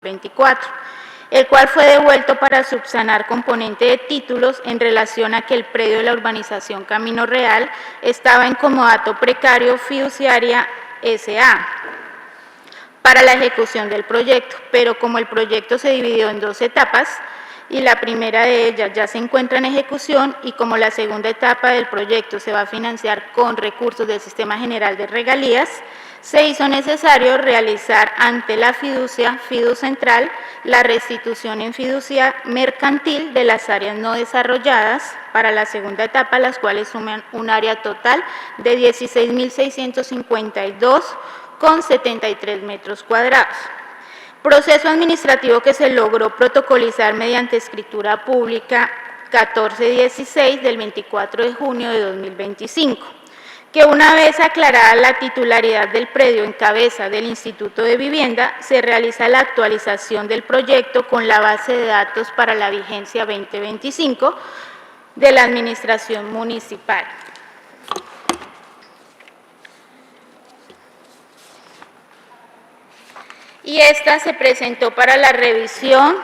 2024, el cual fue devuelto para subsanar componente de títulos en relación a que el predio de la urbanización Camino Real estaba en comodato precario fiduciaria S.A. para la ejecución del proyecto, pero como el proyecto se dividió en 2 etapas, y la primera de ellas ya se encuentra en ejecución, y como la segunda etapa del proyecto se va a financiar con recursos del Sistema General de Regalías, se hizo necesario realizar ante la fiducia, Fiducentral, la restitución en fiducia mercantil de las áreas no desarrolladas para la segunda etapa, las cuales suman un área total de 16.652,73 metros cuadrados. Proceso administrativo que se logró protocolizar mediante escritura pública 1416 del 24 de junio de 2025, que una vez aclarada la titularidad del predio en cabeza del Instituto de Vivienda, se realiza la actualización del proyecto con la base de datos para la vigencia 2025 de la Administración Municipal. Y esta se presentó para la revisión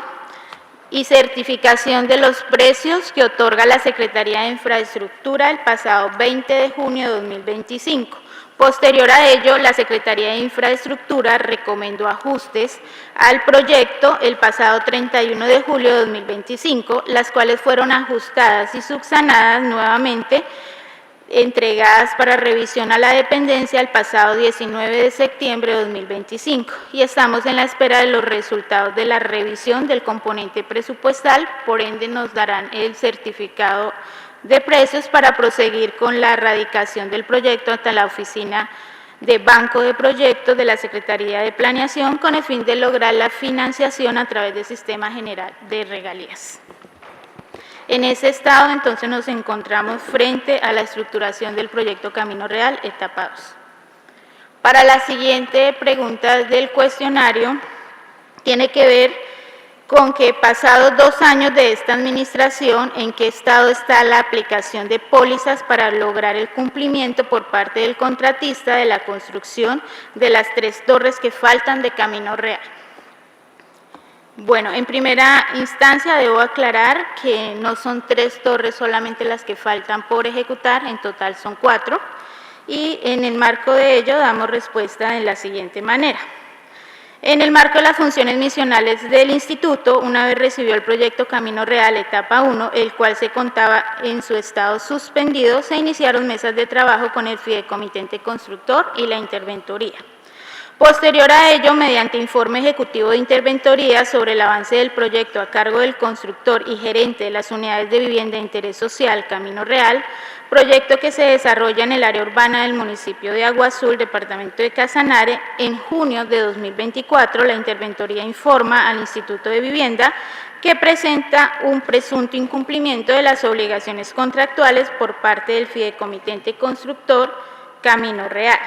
y certificación de los precios que otorga la Secretaría de Infraestructura el pasado 20 de junio de 2025. Posterior a ello, la Secretaría de Infraestructura recomendó ajustes al proyecto el pasado 31 de julio de 2025, las cuales fueron ajustadas y subsanadas nuevamente, entregadas para revisión a la dependencia el pasado 19 de septiembre de 2025, y estamos en la espera de los resultados de la revisión del componente presupuestal. Por ende nos darán el certificado de precios para proseguir con la radicación del proyecto ante la oficina de Banco de Proyectos de la Secretaría de Planeación, con el fin de lograr la financiación a través del Sistema General de Regalías. En ese estado, entonces, nos encontramos frente a la estructuración del proyecto Camino Real, etapa 2. Para la siguiente pregunta del cuestionario, tiene que ver con que pasados 2 años de esta administración, ¿en qué estado está la aplicación de pólizas para lograr el cumplimiento por parte del contratista de la construcción de las 3 torres que faltan de Camino Real? Bueno, en primera instancia debo aclarar que no son 3 torres solamente las que faltan por ejecutar, en total son 4, y en el marco de ello damos respuesta de la siguiente manera. En el marco de las funciones misionales del Instituto, una vez recibió el proyecto Camino Real, etapa 1, el cual se contaba en su estado suspendido, se iniciaron mesas de trabajo con el fideicomitente constructor y la interventoría. Posterior a ello, mediante informe ejecutivo de interventoría sobre el avance del proyecto a cargo del constructor y gerente de las unidades de vivienda de interés social Camino Real, proyecto que se desarrolla en el área urbana del municipio de Agua Azul, departamento de Casanare, en junio de 2024, la interventoría informa al Instituto de Vivienda que presenta un presunto incumplimiento de las obligaciones contractuales por parte del fideicomitente constructor Camino Real.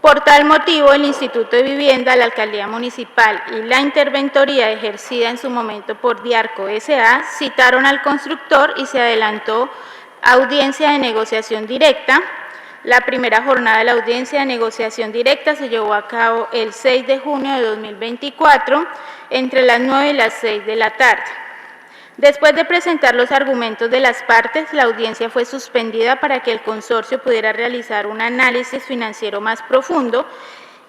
Por tal motivo, el Instituto de Vivienda, la Alcaldía Municipal y la interventoría ejercida en su momento por Diarco S.A. citaron al constructor y se adelantó audiencia de negociación directa. La primera jornada de la audiencia de negociación directa se llevó a cabo el 6 de junio de 2024 entre las 9 y las 6 de la tarde. Después de presentar los argumentos de las partes, la audiencia fue suspendida para que el consorcio pudiera realizar un análisis financiero más profundo,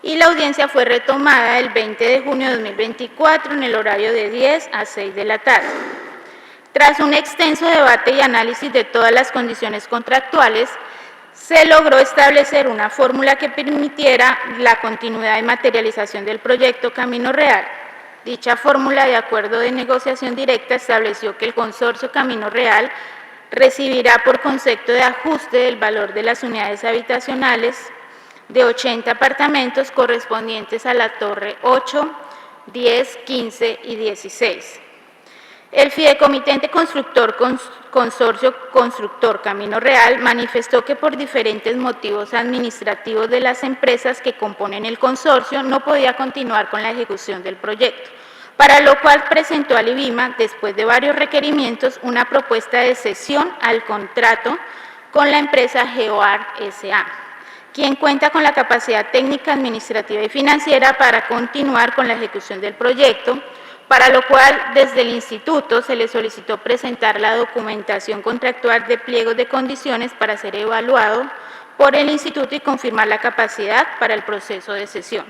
y la audiencia fue retomada el 20 de junio de 2024 en el horario de 10 a 6 de la tarde. Tras un extenso debate y análisis de todas las condiciones contractuales, se logró establecer una fórmula que permitiera la continuidad y materialización del proyecto Camino Real. Dicha fórmula, de acuerdo de negociación directa, estableció que el consorcio Camino Real recibirá por concepto de ajuste del valor de las unidades habitacionales de 80 apartamentos correspondientes a la torre 8, 10, 15 y 16. El fideicomitente constructor Consorcio Constructor Camino Real manifestó que por diferentes motivos administrativos de las empresas que componen el consorcio no podía continuar con la ejecución del proyecto, para lo cual presentó al IBIMA, después de varios requerimientos, una propuesta de cesión al contrato con la empresa GeoArt S.A., quien cuenta con la capacidad técnica, administrativa y financiera para continuar con la ejecución del proyecto, para lo cual desde el instituto se le solicitó presentar la documentación contractual de pliegos de condiciones para ser evaluado por el instituto y confirmar la capacidad para el proceso de cesión.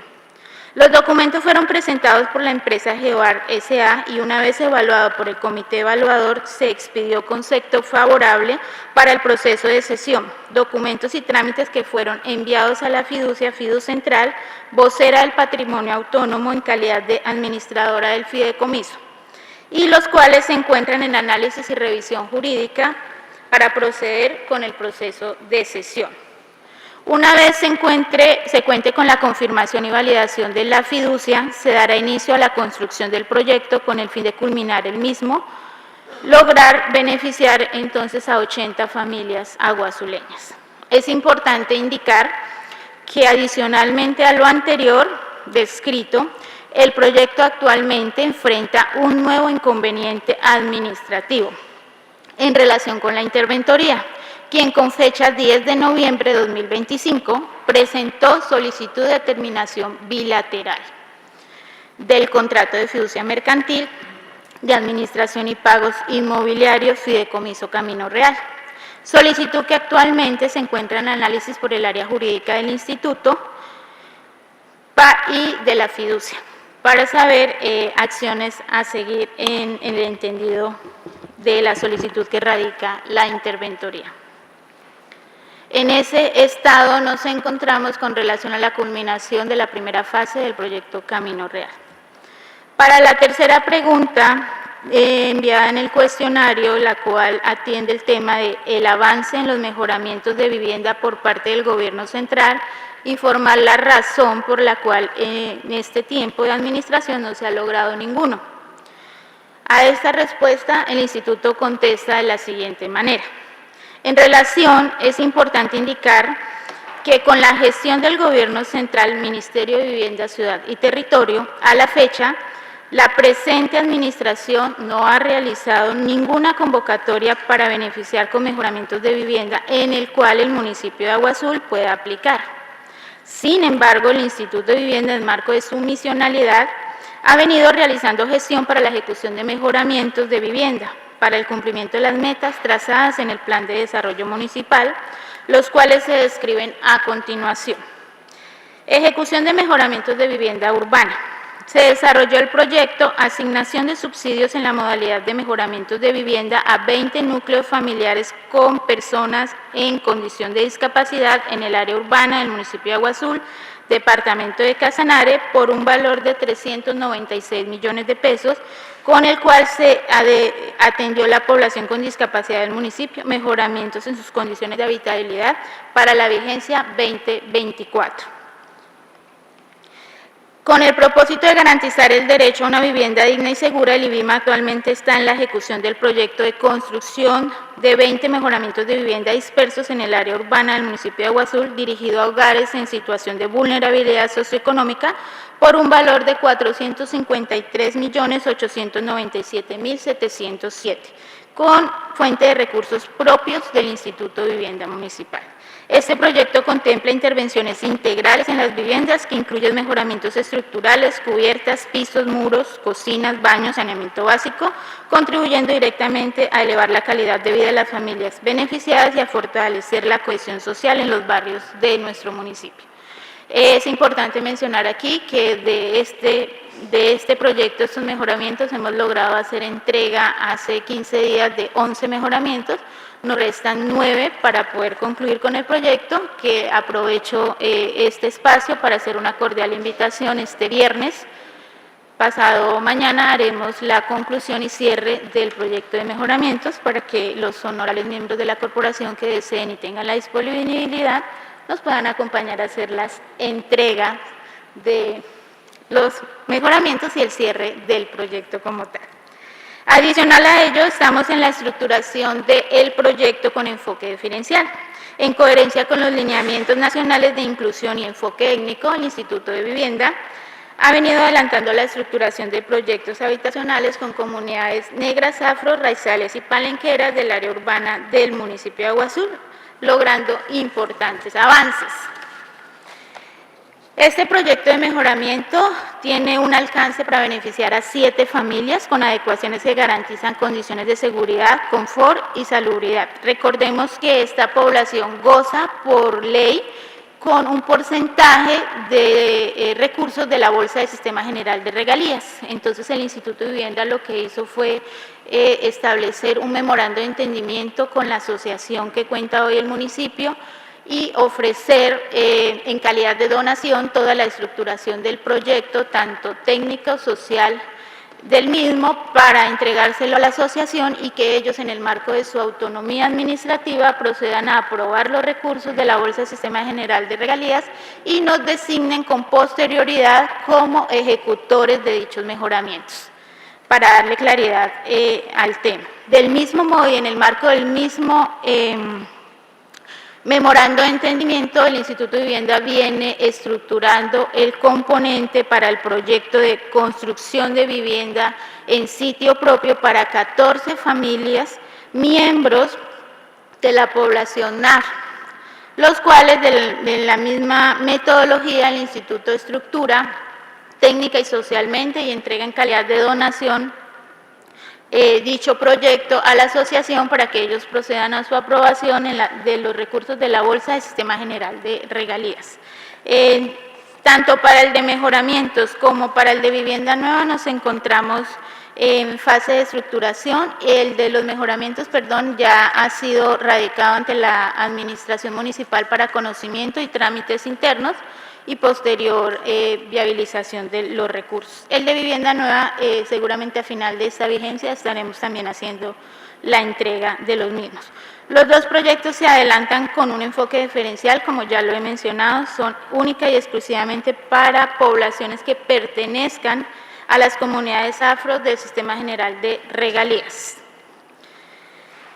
Los documentos fueron presentados por la empresa Geoar S.A. y una vez evaluado por el comité evaluador se expidió concepto favorable para el proceso de cesión, documentos y trámites que fueron enviados a la fiducia Fiducentral, vocera del Patrimonio Autónomo en calidad de administradora del fideicomiso, y los cuales se encuentran en análisis y revisión jurídica para proceder con el proceso de cesión. Una vez se cuente con la confirmación y validación de la fiducia, se dará inicio a la construcción del proyecto con el fin de culminar el mismo, lograr beneficiar entonces a 80 familias aguazuleñas. Es importante indicar que adicionalmente a lo anterior descrito, el proyecto actualmente enfrenta un nuevo inconveniente administrativo en relación con la interventoría, quien con fecha 10 de noviembre de 2025 presentó solicitud de terminación bilateral del contrato de fiducia mercantil de administración y pagos inmobiliarios Fideicomiso Camino Real. Solicitud que actualmente se encuentra en análisis por el área jurídica del instituto y de la fiducia, para saber acciones a seguir en el entendido de la solicitud que radica la interventoría. En ese estado nos encontramos con relación a la culminación de la primera fase del proyecto Camino Real. Para la tercera pregunta enviada en el cuestionario, la cual atiende el tema del avance en los mejoramientos de vivienda por parte del Gobierno central, informar la razón por la cual en este tiempo de administración no se ha logrado ninguno. A esta respuesta el instituto contesta de la siguiente manera. En relación, es importante indicar que con la gestión del Gobierno central, Ministerio de Vivienda, Ciudad y Territorio, a la fecha, la presente administración no ha realizado ninguna convocatoria para beneficiar con mejoramientos de vivienda en el cual el municipio de Agua Azul pueda aplicar. Sin embargo, el Instituto de Vivienda, en marco de su misionalidad, ha venido realizando gestión para la ejecución de mejoramientos de vivienda, para el cumplimiento de las metas trazadas en el Plan de Desarrollo Municipal, los cuales se describen a continuación. Ejecución de mejoramientos de vivienda urbana. Se desarrolló el proyecto Asignación de subsidios en la modalidad de mejoramientos de vivienda a 20 núcleos familiares con personas en condición de discapacidad en el área urbana del municipio de Agua Azul, departamento de Casanare, por un valor de 396 millones de pesos, con el cual se atendió la población con discapacidad del municipio, mejoramientos en sus condiciones de habitabilidad para la vigencia 2024. Con el propósito de garantizar el derecho a una vivienda digna y segura, el IVIMA actualmente está en la ejecución del proyecto de construcción de 20 mejoramientos de vivienda dispersos en el área urbana del municipio de Agua Azul, dirigido a hogares en situación de vulnerabilidad socioeconómica, por un valor de 453.897.707, con fuente de recursos propios del Instituto de Vivienda Municipal. Este proyecto contempla intervenciones integrales en las viviendas que incluyen mejoramientos estructurales, cubiertas, pisos, muros, cocinas, baños, saneamiento básico, contribuyendo directamente a elevar la calidad de vida de las familias beneficiadas y a fortalecer la cohesión social en los barrios de nuestro municipio. Es importante mencionar aquí que de este proyecto, estos mejoramientos, hemos logrado hacer entrega hace 15 días de 11 mejoramientos. Nos restan 9 para poder concluir con el proyecto, que aprovecho este espacio para hacer una cordial invitación. Este viernes, pasado mañana, haremos la conclusión y cierre del proyecto de mejoramientos para que los honorables miembros de la corporación que deseen y tengan la disponibilidad nos puedan acompañar a hacer las entregas de los mejoramientos y el cierre del proyecto como tal. Adicional a ello, estamos en la estructuración del proyecto con enfoque diferencial. En coherencia con los lineamientos nacionales de inclusión y enfoque étnico, el Instituto de Vivienda ha venido adelantando la estructuración de proyectos habitacionales con comunidades negras, afro, raizales y palenqueras del área urbana del municipio de Agua Azul, logrando importantes avances. Este proyecto de mejoramiento tiene un alcance para beneficiar a 7 familias con adecuaciones que garantizan condiciones de seguridad, confort y salubridad. Recordemos que esta población goza por ley con un porcentaje de recursos de la Bolsa de Sistema General de Regalías. Entonces, el Instituto de Vivienda lo que hizo fue establecer un memorando de entendimiento con la asociación que cuenta hoy el municipio y ofrecer en calidad de donación toda la estructuración del proyecto, tanto técnico, social, del mismo, para entregárselo a la asociación y que ellos, en el marco de su autonomía administrativa, procedan a aprobar los recursos de la Bolsa de Sistema General de Regalías y nos designen con posterioridad como ejecutores de dichos mejoramientos, para darle claridad al tema. Del mismo modo y en el marco del mismo memorando de entendimiento, el Instituto de Vivienda viene estructurando el componente para el proyecto de construcción de vivienda en sitio propio para 14 familias, miembros de la población NAR, los cuales de la misma metodología el Instituto estructura técnica y socialmente y entrega en calidad de donación dicho proyecto a la asociación para que ellos procedan a su aprobación de los recursos de la Bolsa de Sistema General de Regalías. Tanto para el de mejoramientos como para el de vivienda nueva nos encontramos en fase de estructuración. El de los mejoramientos, ya ha sido radicado ante la Administración Municipal para conocimiento y trámites internos y posterior viabilización de los recursos. El de vivienda nueva, seguramente a final de esta vigencia estaremos también haciendo la entrega de los mismos. Los dos proyectos se adelantan con un enfoque diferencial, como ya lo he mencionado, son única y exclusivamente para poblaciones que pertenezcan a las comunidades afro del Sistema General de Regalías.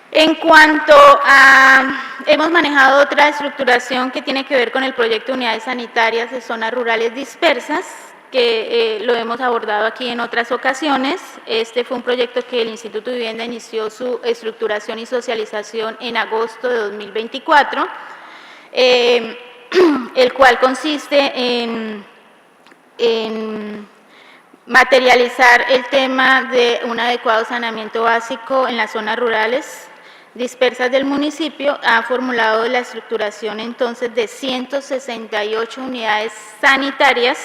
En cuanto a, hemos manejado otra estructuración que tiene que ver con el proyecto de unidades sanitarias de zonas rurales dispersas, que lo hemos abordado aquí en otras ocasiones. Este fue un proyecto que el Instituto de Vivienda inició su estructuración y socialización en agosto de 2024, el cual consiste en materializar el tema de un adecuado saneamiento básico en las zonas rurales dispersas del municipio. Ha formulado la estructuración entonces de 168 unidades sanitarias,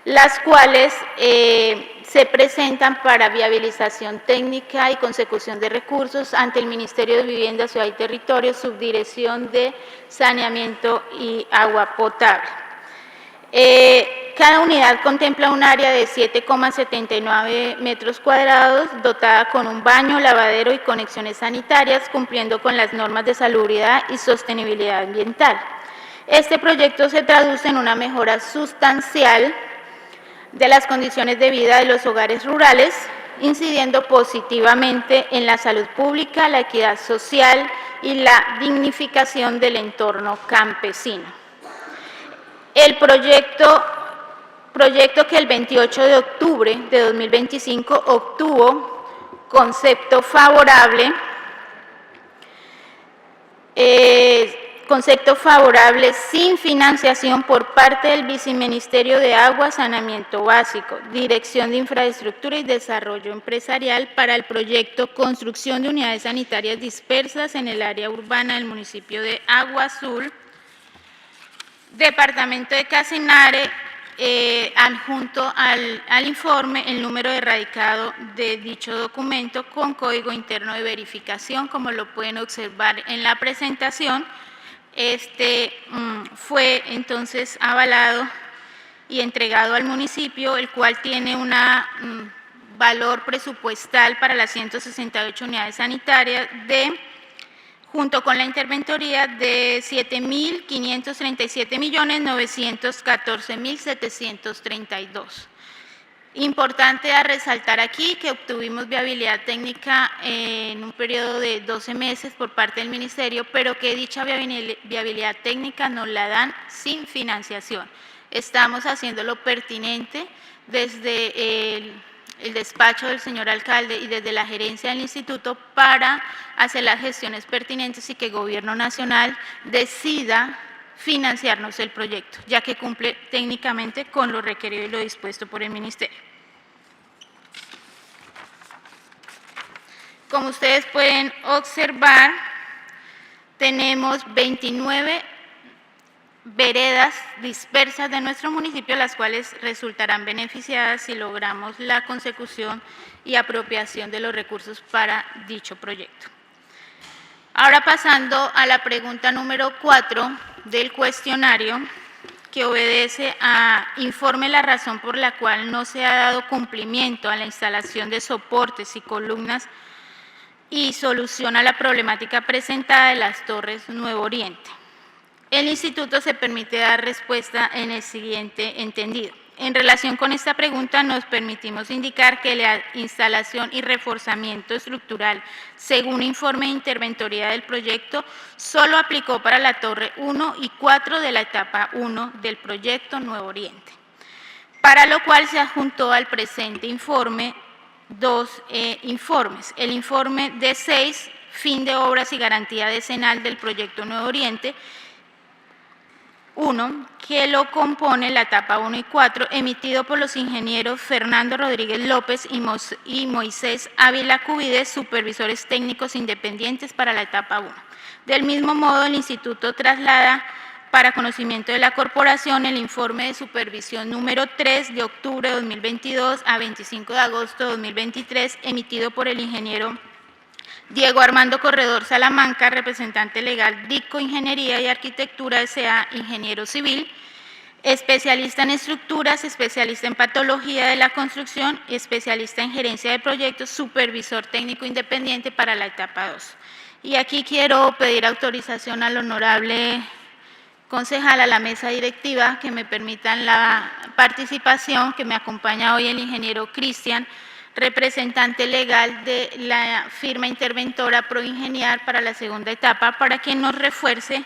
las cuales se presentan para viabilización técnica y consecución de recursos ante el Ministerio de Vivienda, Ciudad y Territorio, Subdirección de Saneamiento y Agua Potable. Cada unidad contempla un área de 7,79 metros cuadrados, dotada con un baño, lavadero y conexiones sanitarias, cumpliendo con las normas de salubridad y sostenibilidad ambiental. Este proyecto se traduce en una mejora sustancial de las condiciones de vida de los hogares rurales, incidiendo positivamente en la salud pública, la equidad social y la dignificación del entorno campesino. El proyecto que el 28 de octubre de 2025 obtuvo concepto favorable sin financiación por parte del Viceministerio de Agua, Saneamiento Básico, Dirección de Infraestructura y Desarrollo Empresarial para el proyecto Construcción de Unidades Sanitarias Dispersas en el área urbana del municipio de Agua Azul, Departamento de Casanare, adjunto al informe el número de radicado de dicho documento con código interno de verificación, como lo pueden observar en la presentación. Fue entonces avalado y entregado al municipio, el cual tiene un valor presupuestal para las 168 unidades sanitarias junto con la interventoría de 7.537.914.732. Importante a resaltar aquí que obtuvimos viabilidad técnica en un periodo de 12 meses por parte del Ministerio, pero que dicha viabilidad técnica nos la dan sin financiación. Estamos haciendo lo pertinente desde el despacho del señor alcalde y desde la gerencia del instituto para hacer las gestiones pertinentes y que el Gobierno Nacional decida financiarnos el proyecto, ya que cumple técnicamente con lo requerido y lo dispuesto por el Ministerio. Como ustedes pueden observar, tenemos 29 veredas dispersas de nuestro municipio, las cuales resultarán beneficiadas si logramos la consecución y apropiación de los recursos para dicho proyecto. Ahora pasando a la pregunta número 4 del cuestionario, que obedece a informe la razón por la cual no se ha dado cumplimiento a la instalación de soportes y columnas y solución a la problemática presentada de las Torres Nuevo Oriente. El Instituto se permite dar respuesta en el siguiente entendido. En relación con esta pregunta, nos permitimos indicar que la instalación y reforzamiento estructural, según informe de interventoría del proyecto, solo aplicó para la Torre 1 y 4 de la etapa 1 del proyecto Nuevo Oriente, para lo cual se adjuntó al presente informe dos informes. El informe D6, fin de obras y garantía decenal del proyecto Nuevo Oriente, 1, que lo compone la etapa 1 y 4, emitido por los ingenieros Fernando Rodríguez López y Moisés Ávila Cubides, supervisores técnicos independientes para la etapa 1. Del mismo modo, el Instituto traslada para conocimiento de la Corporación el informe de supervisión número 3 de octubre de 2022 a 25 de agosto de 2023, emitido por el ingeniero Diego Armando Corredor Salamanca, representante legal DICO Ingeniería y Arquitectura S.A., ingeniero civil, especialista en estructuras, especialista en patología de la construcción y especialista en gerencia de proyectos, supervisor técnico independiente para la etapa 2. Y aquí quiero pedir autorización al honorable concejal, a la mesa directiva, que me permitan la participación, que me acompaña hoy el ingeniero Cristian, representante legal de la firma interventora Proingeniar para la segunda etapa, para que nos refuerce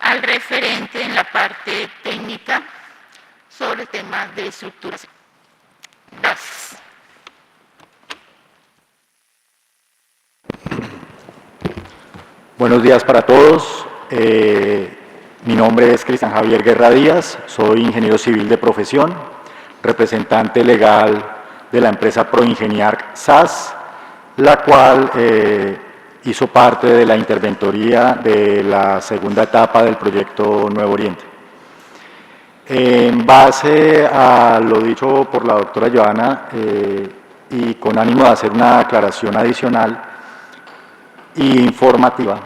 al referente en la parte técnica sobre temas de estructuras. Gracias. Buenos días para todos. Mi nombre es Cristian Javier Guerra Díaz, soy ingeniero civil de profesión, representante legal de la empresa Proingeniar SAS, la cual hizo parte de la interventoría de la segunda etapa del proyecto Nuevo Oriente. En base a lo dicho por la doctora Joana y con ánimo de hacer una aclaración adicional e informativa,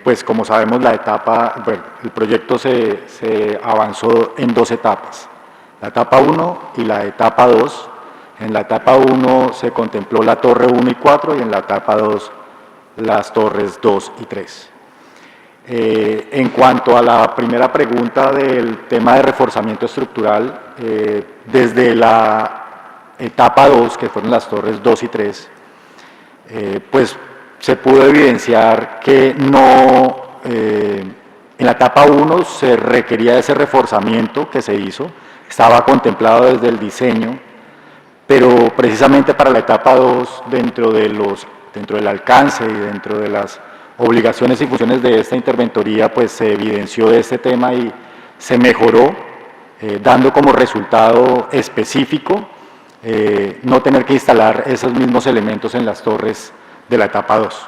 pues como sabemos el proyecto se avanzó en dos etapas, la etapa 1 y la etapa 2. En la etapa 1 se contempló la torre 1 y 4 y en la etapa 2 las torres 2 y 3. En cuanto a la primera pregunta del tema de reforzamiento estructural, desde la etapa 2, que fueron las torres 2 y 3, pues se pudo evidenciar que no, en la etapa 1 se requería ese reforzamiento que se hizo, estaba contemplado desde el diseño, pero precisamente para la etapa 2, dentro del alcance y dentro de las obligaciones y funciones de esta interventoría, pues se evidenció este tema y se mejoró, dando como resultado específico no tener que instalar esos mismos elementos en las torres de la etapa 2.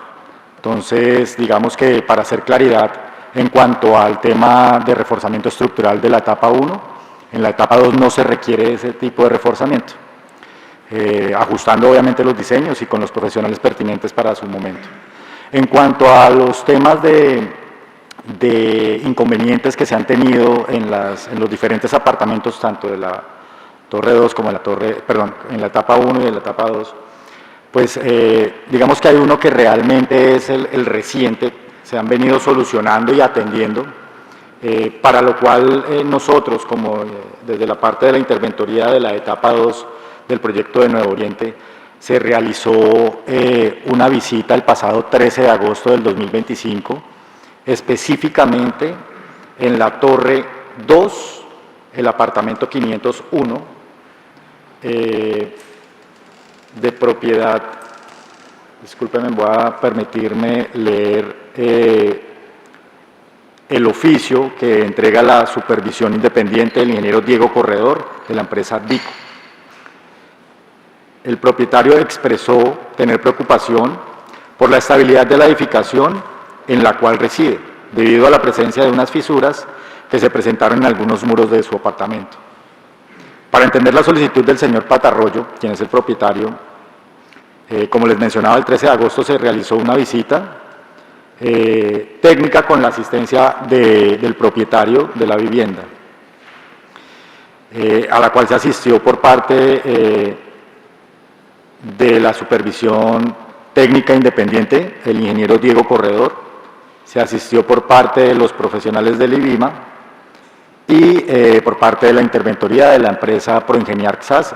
Entonces, digamos que para hacer claridad en cuanto al tema de reforzamiento estructural de la etapa 1, en la etapa 2 no se requiere ese tipo de reforzamiento. Ajustando obviamente los diseños y con los profesionales pertinentes para su momento. En cuanto a los temas de inconvenientes que se han tenido en los diferentes apartamentos, tanto de la torre 2 como en la etapa 1 y en la etapa 2, pues digamos que hay uno que realmente es el reciente, se han venido solucionando y atendiendo, para lo cual nosotros, como desde la parte de la interventoría de la etapa 2, del proyecto de Nuevo Oriente, se realizó una visita el pasado 13 de agosto del 2025, específicamente en la torre 2, el apartamento 501, de propiedad, discúlpenme, voy a permitirme leer el oficio que entrega la supervisión independiente del ingeniero Diego Corredor de la empresa DICO. El propietario expresó tener preocupación por la estabilidad de la edificación en la cual reside, debido a la presencia de unas fisuras que se presentaron en algunos muros de su apartamento. Para entender la solicitud del señor Patarroyo, quien es el propietario, como les mencionaba, el 13 de agosto se realizó una visita técnica con la asistencia del propietario de la vivienda, a la cual se asistió por parte de la supervisión técnica independiente, el ingeniero Diego Corredor, se asistió por parte de los profesionales del IVIMA y por parte de la interventoría de la empresa Proingeniar SAS,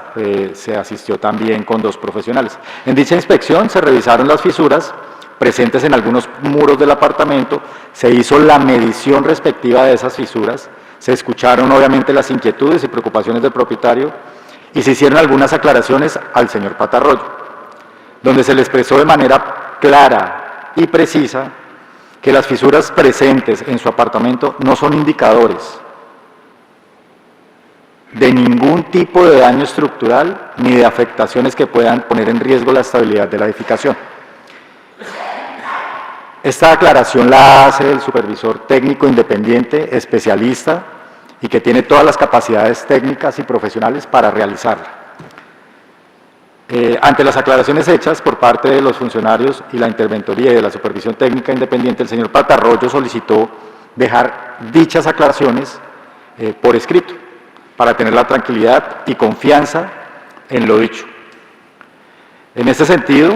se asistió también con 2 profesionales. En dicha inspección se revisaron las fisuras presentes en algunos muros del apartamento, se hizo la medición respectiva de esas fisuras, se escucharon obviamente las inquietudes y preocupaciones del propietario y se hicieron algunas aclaraciones al señor Patarroyo, donde se le expresó de manera clara y precisa que las fisuras presentes en su apartamento no son indicadores de ningún tipo de daño estructural ni de afectaciones que puedan poner en riesgo la estabilidad de la edificación. Esta aclaración la hace el supervisor técnico independiente, especialista y que tiene todas las capacidades técnicas y profesionales para realizarla. Ante las aclaraciones hechas por parte de los funcionarios y la interventoría y de la supervisión técnica independiente, el señor Patarroyo solicitó dejar dichas aclaraciones por escrito, para tener la tranquilidad y confianza en lo dicho. En este sentido,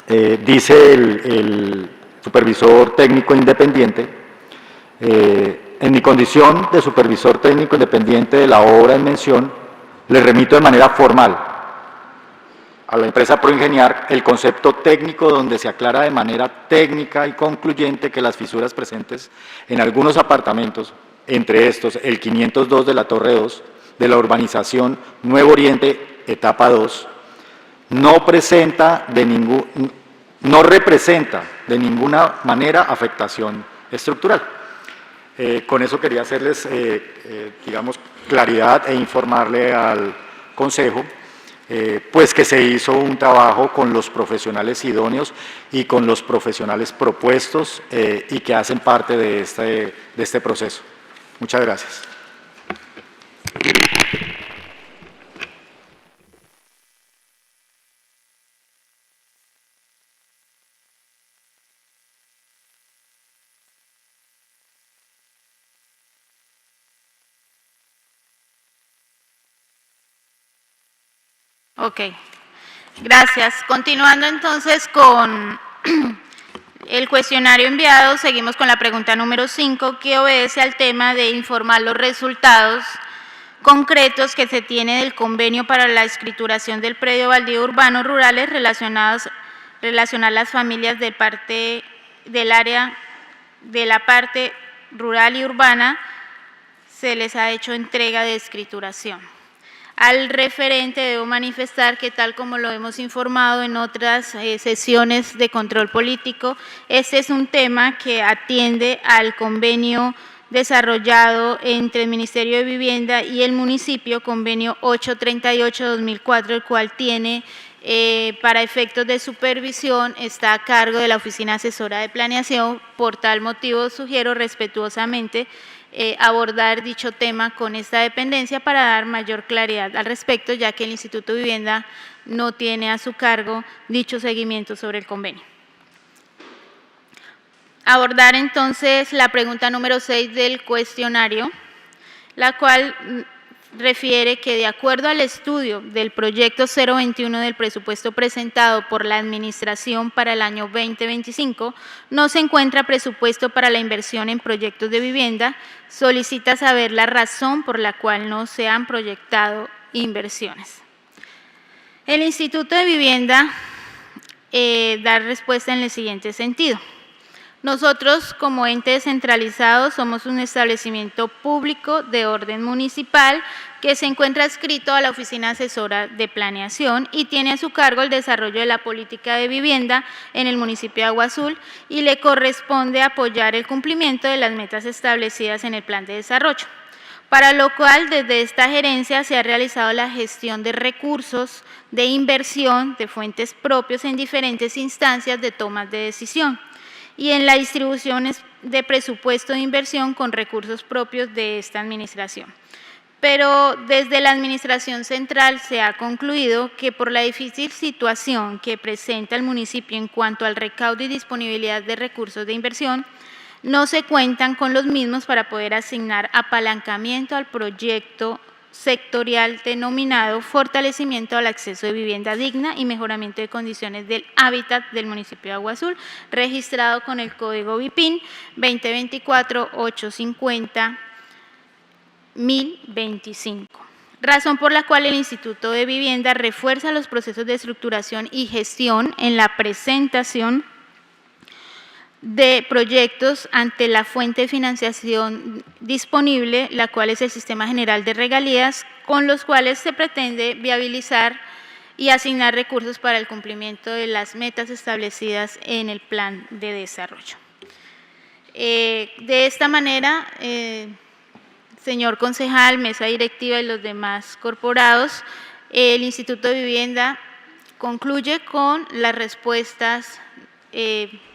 dice el supervisor técnico independiente, en mi condición de supervisor técnico independiente de la obra en mención, le remito de manera formal a la empresa Proingeniar el concepto técnico donde se aclara de manera técnica y concluyente que las fisuras presentes en algunos apartamentos, entre estos el 502 de la Torre 2 de la urbanización Nuevo Oriente, etapa 2, no representa de ninguna manera afectación estructural. Con eso quería hacerles, digamos, claridad e informarle al Consejo, pues que se hizo un trabajo con los profesionales idóneos y con los profesionales propuestos y que hacen parte de este proceso. Muchas gracias. Ok, gracias. Continuando entonces con el cuestionario enviado, seguimos con la pregunta número 5, que obedece al tema de informar los resultados concretos que se tiene del convenio para la escrituración del predio baldío urbano rurales relacionar las familias del área de la parte rural y urbana, se les ha hecho entrega de escrituración. Al referente debo manifestar que, tal como lo hemos informado en otras sesiones de control político, este es un tema que atiende al convenio desarrollado entre el Ministerio de Vivienda y el municipio, convenio 838-2004, el cual tiene para efectos de supervisión, está a cargo de la Oficina Asesora de Planeación. Por tal motivo, sugiero respetuosamente abordar dicho tema con esta dependencia para dar mayor claridad al respecto, ya que el Instituto de Vivienda no tiene a su cargo dicho seguimiento sobre el convenio. Abordar entonces la pregunta número 6 del cuestionario, la cual refiere que, de acuerdo al estudio del proyecto 021 del presupuesto presentado por la Administración para el año 2025, no se encuentra presupuesto para la inversión en proyectos de vivienda. Solicita saber la razón por la cual no se han proyectado inversiones. El Instituto de Vivienda da respuesta en el siguiente sentido. Nosotros, como ente descentralizado, somos un establecimiento público de orden municipal que se encuentra adscrito a la Oficina Asesora de Planeación y tiene a su cargo el desarrollo de la política de vivienda en el municipio de Agua Azul y le corresponde apoyar el cumplimiento de las metas establecidas en el plan de desarrollo, para lo cual desde esta gerencia se ha realizado la gestión de recursos de inversión de fuentes propios en diferentes instancias de tomas de decisión y en la distribución de presupuesto de inversión con recursos propios de esta administración. Pero desde la administración central se ha concluido que por la difícil situación que presenta el municipio en cuanto al recaudo y disponibilidad de recursos de inversión, no se cuentan con los mismos para poder asignar apalancamiento al proyecto sectorial denominado Fortalecimiento al acceso de vivienda digna y mejoramiento de condiciones del hábitat del municipio de Agua Azul, registrado con el código BIPIN 2024-850-1025. Razón por la cual el Instituto de Vivienda refuerza los procesos de estructuración y gestión en la presentación de proyectos ante la fuente de financiación disponible, la cual es el Sistema General de Regalías, con los cuales se pretende viabilizar y asignar recursos para el cumplimiento de las metas establecidas en el plan de desarrollo. De esta manera, señor concejal, mesa directiva y los demás corporados, el Instituto de Vivienda concluye con las respuestas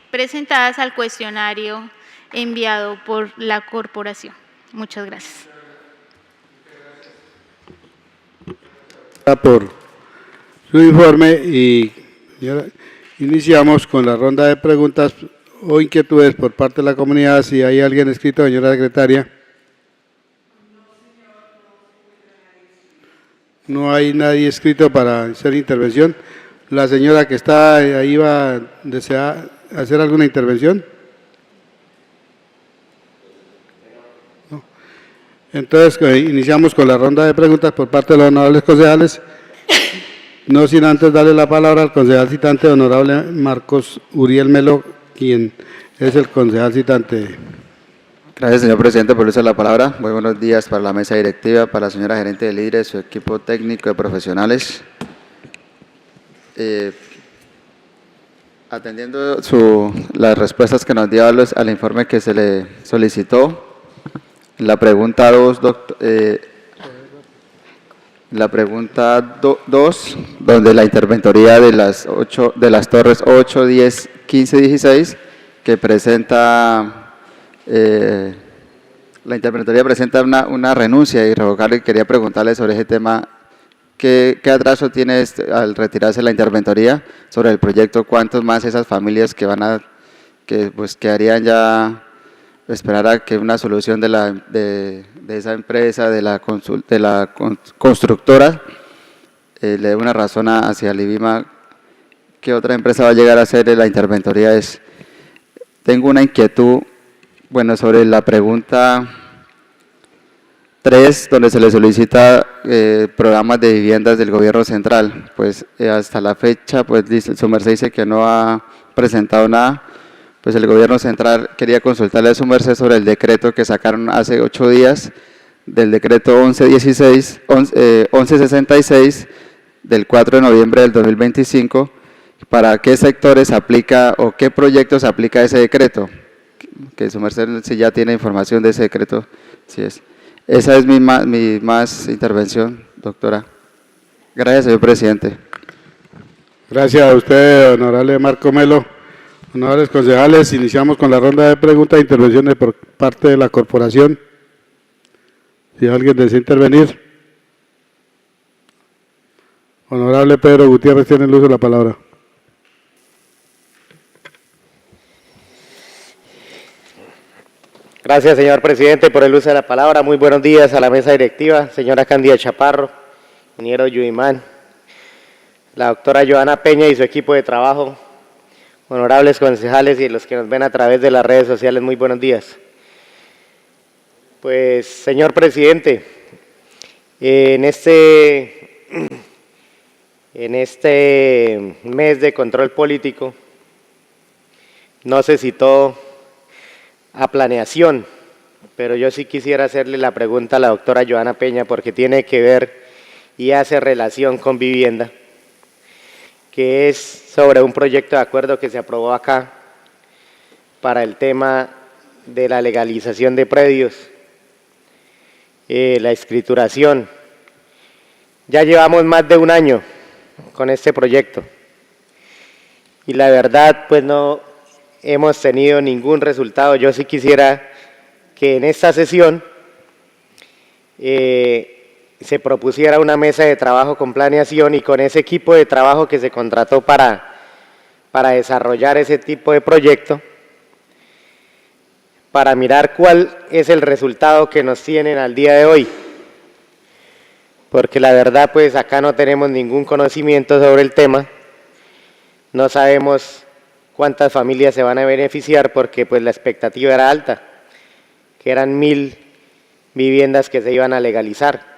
presentadas al cuestionario enviado por la corporación. Muchas gracias. Por su informe y señora, iniciamos con la ronda de preguntas o inquietudes por parte de la comunidad. Si hay alguien escrito, señora secretaria. No hay nadie escrito para hacer intervención. La señora que está ahí va a desear hacer alguna intervención. No. Entonces, iniciamos con la ronda de preguntas por parte de los honorables concejales. No sin antes darle la palabra al concejal citante, honorable Marcos Uriel Melo, quien es el concejal citante. Gracias, señor presidente, por el uso de la palabra. Muy buenos días para la mesa directiva, para la señora gerente de líderes, su equipo técnico de profesionales. Atendiendo las respuestas que nos dio al informe que se le solicitó, la pregunta 2, donde la interventoría de las torres 8, 10, 15 y 16, que presenta, la interventoría presenta una renuncia irrevocable, y quería preguntarle sobre ese tema. ¿Qué atraso tiene al retirarse la interventoría sobre el proyecto? ¿Cuántos más esas familias que harían ya esperar a que una solución de esa empresa, de la constructora, le dé una razón hacia el IBIMA? ¿Qué otra empresa va a llegar a hacer la interventoría? Tengo una inquietud, sobre la pregunta 3, donde se le solicita programas de viviendas del gobierno central. Pues hasta la fecha, su merced dice que no ha presentado nada. Pues el gobierno central quería consultarle a su merced sobre el decreto que sacaron hace 8 días, del decreto 1166 del 4 de noviembre del 2025, para qué sectores aplica o qué proyectos aplica ese decreto. Que su merced, si ya tiene información de ese decreto, si es. Esa es mi más intervención, doctora. Gracias, señor presidente. Gracias a usted, honorable Marco Melo. Honorables concejales, iniciamos con la ronda de preguntas e intervenciones por parte de la corporación. Si alguien desea intervenir. Honorable Pedro Gutiérrez, tiene el uso de la palabra. Gracias, señor presidente, por el uso de la palabra. Muy buenos días a la mesa directiva, señora Cándida Chaparro, ingeniero Yuimán, la doctora Joana Peña y su equipo de trabajo, honorables concejales y los que nos ven a través de las redes sociales, muy buenos días. Pues, señor presidente, en este mes de control político no se citó a planeación, pero yo sí quisiera hacerle la pregunta a la doctora Johanna Peña porque tiene que ver y hace relación con vivienda, que es sobre un proyecto de acuerdo que se aprobó acá para el tema de la legalización de predios, la escrituración. Ya llevamos más de un año con este proyecto y la verdad pues no hemos tenido ningún resultado. Yo sí quisiera que en esta sesión se propusiera una mesa de trabajo con planeación y con ese equipo de trabajo que se contrató para desarrollar ese tipo de proyecto, para mirar cuál es el resultado que nos tienen al día de hoy. Porque la verdad pues acá no tenemos ningún conocimiento sobre el tema, no sabemos cuántas familias se van a beneficiar porque pues la expectativa era alta, que eran 1000 viviendas que se iban a legalizar.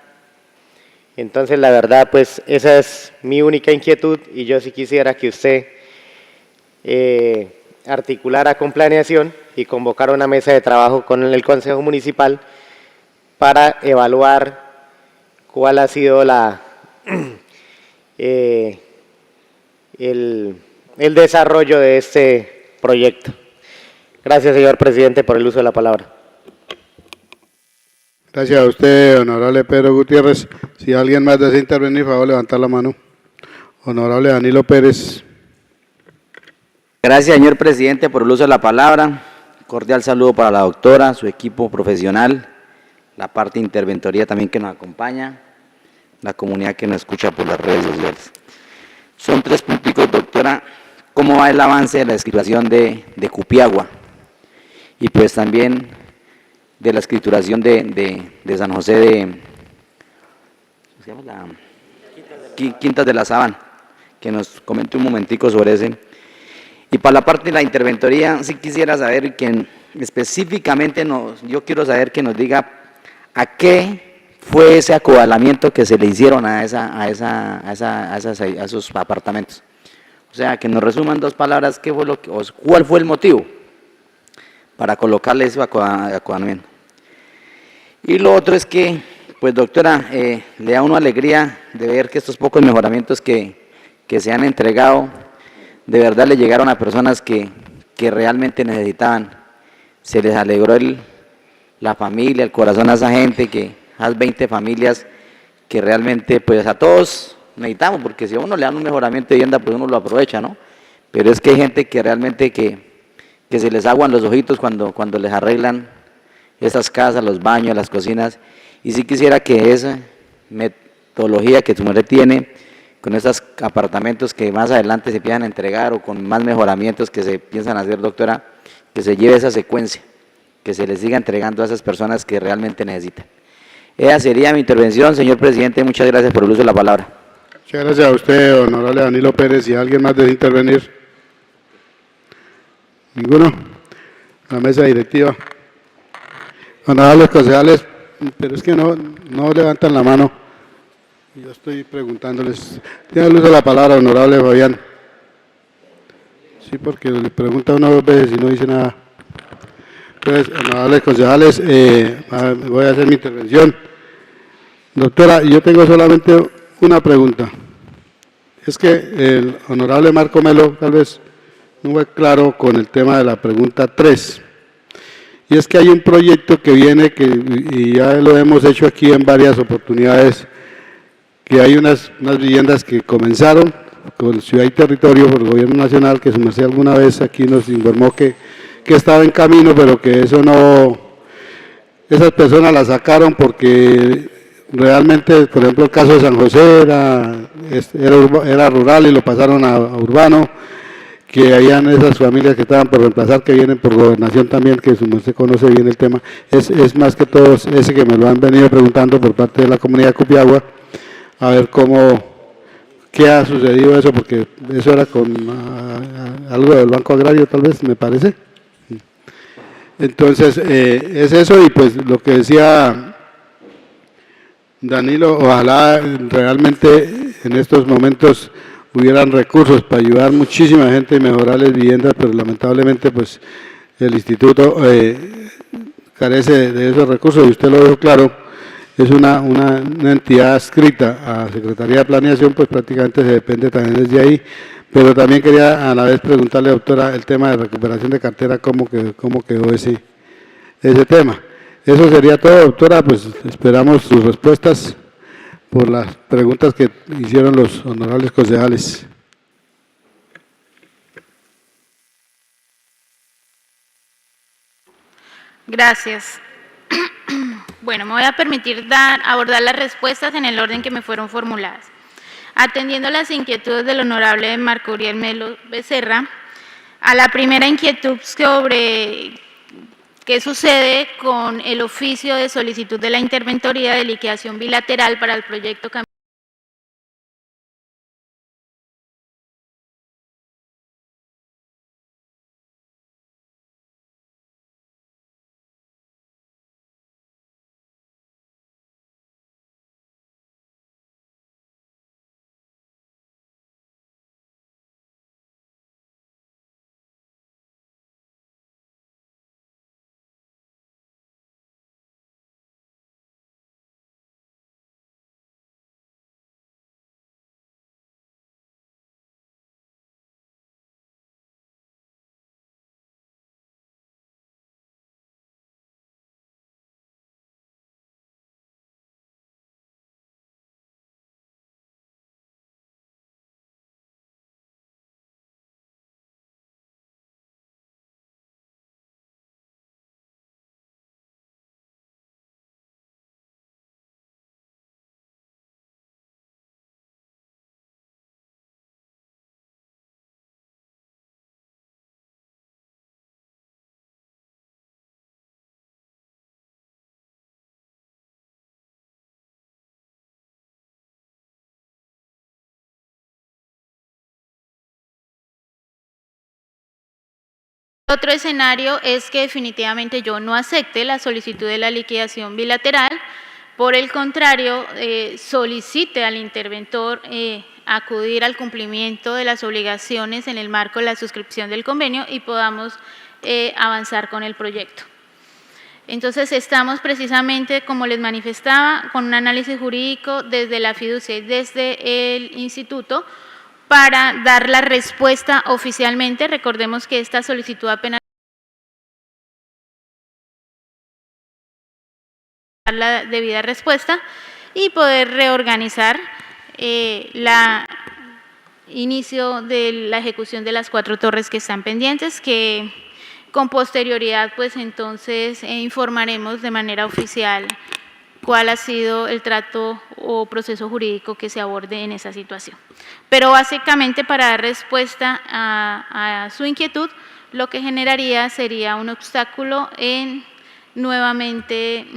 Entonces la verdad pues esa es mi única inquietud y yo sí quisiera que usted articulara con planeación y convocara una mesa de trabajo con el Consejo Municipal para evaluar cuál ha sido el desarrollo de este proyecto. Gracias, señor presidente, por el uso de la palabra. Gracias a usted, honorable Pedro Gutiérrez. Si alguien más desea intervenir, por favor, levantar la mano. Honorable Danilo Pérez. Gracias, señor presidente, por el uso de la palabra. Cordial saludo para la doctora, su equipo profesional, la parte de interventoría también que nos acompaña, la comunidad que nos escucha por las redes sociales. Son 3 puntos, doctora. ¿Cómo va el avance de la escrituración de Cupiagua? Y pues también de la escrituración de San José de ¿cómo se llama? Quintas de la Sabana, que nos comente un momentico sobre ese. Y para la parte de la interventoría, sí quisiera saber que específicamente yo quiero saber que nos diga a qué fue ese acovalamiento que se le hicieron a esos apartamentos. O sea, que nos resuman 2 palabras, ¿qué fue cuál fue el motivo para colocarle ese acovalamiento? Y lo otro es que, pues doctora, le da una alegría de ver que estos pocos mejoramientos que se han entregado, de verdad le llegaron a personas que realmente necesitaban. Se les alegró la familia, el corazón a esa gente, que a las 20 familias que realmente, pues a todos necesitamos, porque si a uno le dan un mejoramiento de vivienda, pues uno lo aprovecha, ¿no? Pero es que hay gente que realmente que se les aguan los ojitos cuando les arreglan esas casas, los baños, las cocinas, y sí quisiera que esa metodología que su mujer tiene, con esos apartamentos que más adelante se piensan entregar o con más mejoramientos que se piensan hacer, doctora, que se lleve esa secuencia, que se les siga entregando a esas personas que realmente necesitan. Esa sería mi intervención, señor presidente, muchas gracias por el uso de la palabra. Muchas gracias a usted, honorable Danilo Pérez. ¿Y alguien más desea intervenir? ¿Ninguno? La mesa directiva. Honorables concejales, pero es que no levantan la mano. Yo estoy preguntándoles. Tiene el uso de la palabra, honorable Fabián. Sí, porque le pregunta una 2 veces y no dice nada. Entonces, honorables concejales, voy a hacer mi intervención. Doctora, yo tengo solamente una pregunta. Es que el honorable Marco Melo tal vez no fue claro con el tema de la pregunta 3. Y es que hay un proyecto que viene, y ya lo hemos hecho aquí en varias oportunidades, que hay unas viviendas que comenzaron con Ciudad y Territorio por el Gobierno Nacional, que su merced alguna vez aquí nos informó que estaba en camino, pero que eso no, esas personas las sacaron porque realmente, por ejemplo, el caso de San José era rural y lo pasaron a urbano, que habían esas familias que estaban por reemplazar, que vienen por gobernación también, que su merced conoce bien el tema, es más que todo ese que me lo han venido preguntando por parte de la comunidad de Cupiagua, a ver qué ha sucedido eso, porque eso era con algo del Banco Agrario tal vez, me parece. Entonces, es eso, y pues lo que decía Danilo, ojalá realmente en estos momentos hubieran recursos para ayudar muchísima gente y mejorarles viviendas, pero lamentablemente pues el instituto carece de esos recursos y usted lo dijo claro, es una entidad adscrita a Secretaría de Planeación, pues prácticamente se depende también desde ahí, pero también quería a la vez preguntarle, doctora, el tema de recuperación de cartera, cómo quedó ese tema. Eso sería todo, doctora, pues esperamos sus respuestas por las preguntas que hicieron los honorables concejales. Gracias. Bueno, me voy a permitir abordar las respuestas en el orden que me fueron formuladas. Atendiendo las inquietudes del honorable Marco Uriel Melo Becerra, a la primera inquietud sobre qué sucede con el oficio de solicitud de la interventoría de liquidación bilateral para el proyecto Otro escenario es que definitivamente yo no acepte la solicitud de la liquidación bilateral, por el contrario, solicite al interventor acudir al cumplimiento de las obligaciones en el marco de la suscripción del convenio y podamos avanzar con el proyecto. Entonces, estamos precisamente, como les manifestaba, con un análisis jurídico desde la fiducia y desde el instituto, para dar la respuesta oficialmente. Recordemos que esta solicitud apenas dar la debida respuesta y poder reorganizar la inicio de la ejecución de las 4 torres que están pendientes, que con posterioridad pues entonces informaremos de manera oficial cuál ha sido el trato o proceso jurídico que se aborde en esa situación. Pero básicamente, para dar respuesta a su inquietud, lo que generaría sería un obstáculo en nuevamente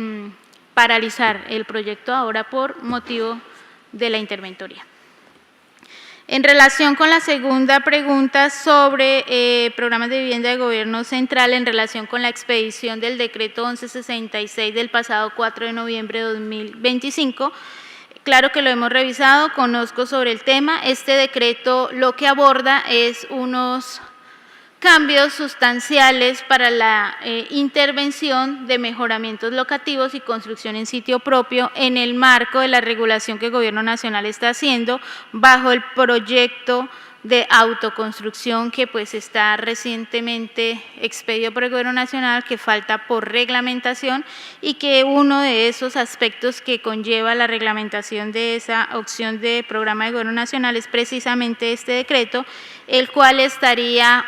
paralizar el proyecto ahora por motivo de la interventoría. En relación con la segunda pregunta sobre programas de vivienda de gobierno central en relación con la expedición del decreto 1166 del pasado 4 de noviembre de 2025, claro que lo hemos revisado, conozco sobre el tema. Este decreto lo que aborda es unos cambios sustanciales para la intervención de mejoramientos locativos y construcción en sitio propio en el marco de la regulación que el Gobierno Nacional está haciendo bajo el proyecto de autoconstrucción que pues está recientemente expedido por el Gobierno Nacional, que falta por reglamentación, y que uno de esos aspectos que conlleva la reglamentación de esa opción de programa de Gobierno Nacional es precisamente este decreto, el cual estaría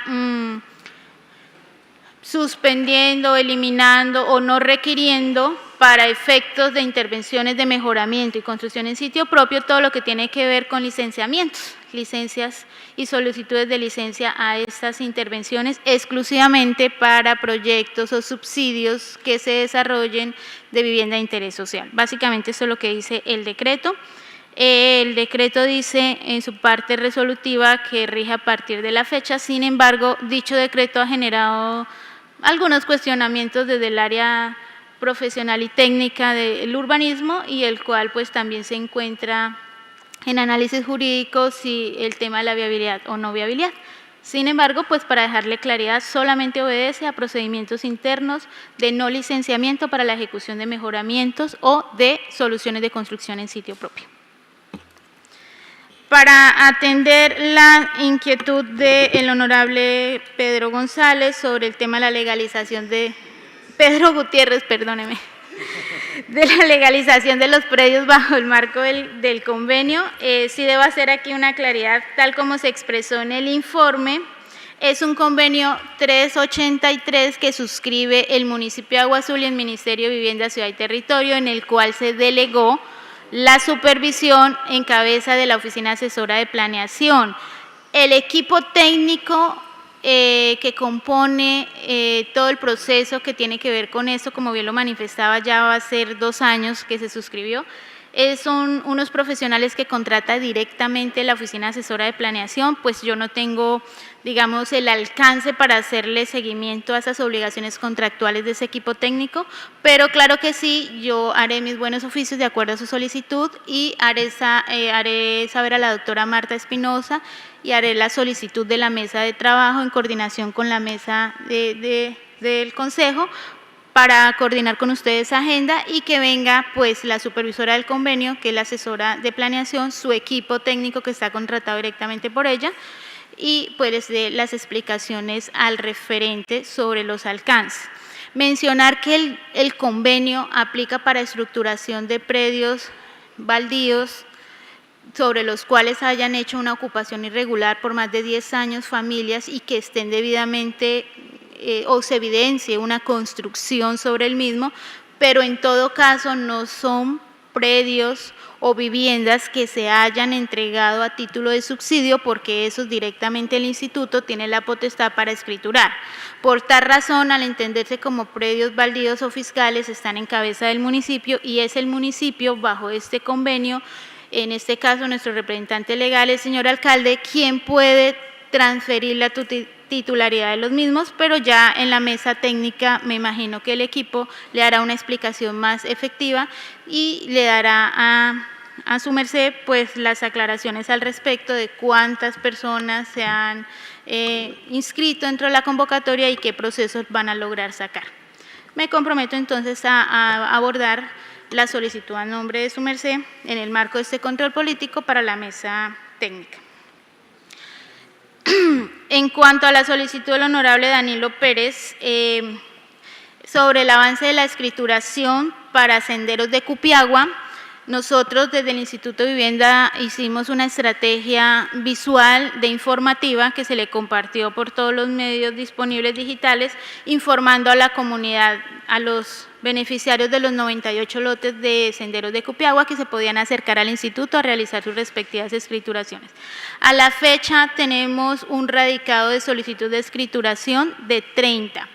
suspendiendo, eliminando o no requiriendo para efectos de intervenciones de mejoramiento y construcción en sitio propio todo lo que tiene que ver con licenciamientos, licencias y solicitudes de licencia a estas intervenciones exclusivamente para proyectos o subsidios que se desarrollen de vivienda de interés social. Básicamente eso es lo que dice el decreto. El decreto dice en su parte resolutiva que rige a partir de la fecha. Sin embargo, dicho decreto ha generado algunos cuestionamientos desde el área profesional y técnica del urbanismo, y el cual pues también se encuentra en análisis jurídico si el tema de la viabilidad o no viabilidad. Sin embargo, pues para dejarle claridad, solamente obedece a procedimientos internos de no licenciamiento para la ejecución de mejoramientos o de soluciones de construcción en sitio propio. Para atender la inquietud del honorable Pedro González sobre el tema de la legalización de… Pedro Gutiérrez, perdóneme, de la legalización de los predios bajo el marco del convenio, sí debo hacer aquí una claridad, tal como se expresó en el informe. Es un convenio 383 que suscribe el municipio de Agua Azul y el Ministerio de Vivienda, Ciudad y Territorio, en el cual se delegó la supervisión en cabeza de la Oficina Asesora de Planeación. El equipo técnico que compone todo el proceso que tiene que ver con esto, como bien lo manifestaba, ya va a ser 2 años que se suscribió. Son unos profesionales que contrata directamente la Oficina Asesora de Planeación, pues yo no tengo, digamos, el alcance para hacerle seguimiento a esas obligaciones contractuales de ese equipo técnico, pero claro que sí, yo haré mis buenos oficios de acuerdo a su solicitud y haré saber a la doctora Marta Espinosa y haré la solicitud de la mesa de trabajo en coordinación con la mesa del Consejo para coordinar con ustedes agenda y que venga pues la supervisora del convenio, que es la asesora de planeación, su equipo técnico que está contratado directamente por ella, y pues les dé las explicaciones al referente sobre los alcances. Mencionar que el convenio aplica para estructuración de predios baldíos sobre los cuales hayan hecho una ocupación irregular por más de 10 años familias y que estén debidamente o se evidencie una construcción sobre el mismo, pero en todo caso no son predios o viviendas que se hayan entregado a título de subsidio, porque esos directamente el instituto tiene la potestad para escriturar. Por tal razón, al entenderse como predios baldíos o fiscales, están en cabeza del municipio y es el municipio, bajo este convenio, en este caso nuestro representante legal, el señor alcalde, quien puede transferir la titularidad de los mismos, pero ya en la mesa técnica me imagino que el equipo le hará una explicación más efectiva y le dará a su merced pues las aclaraciones al respecto de cuántas personas se han inscrito dentro de la convocatoria y qué procesos van a lograr sacar. Me comprometo entonces a abordar la solicitud a nombre de su merced en el marco de este control político para la mesa técnica. En cuanto a la solicitud del honorable Danilo Pérez sobre el avance de la escrituración para senderos de Cupiagua, nosotros desde el Instituto de Vivienda hicimos una estrategia visual de informativa que se le compartió por todos los medios disponibles digitales, informando a la comunidad, a los beneficiarios de los 98 lotes de senderos de Cupiagua que se podían acercar al instituto a realizar sus respectivas escrituraciones. A la fecha tenemos un radicado de solicitud de escrituración de 30.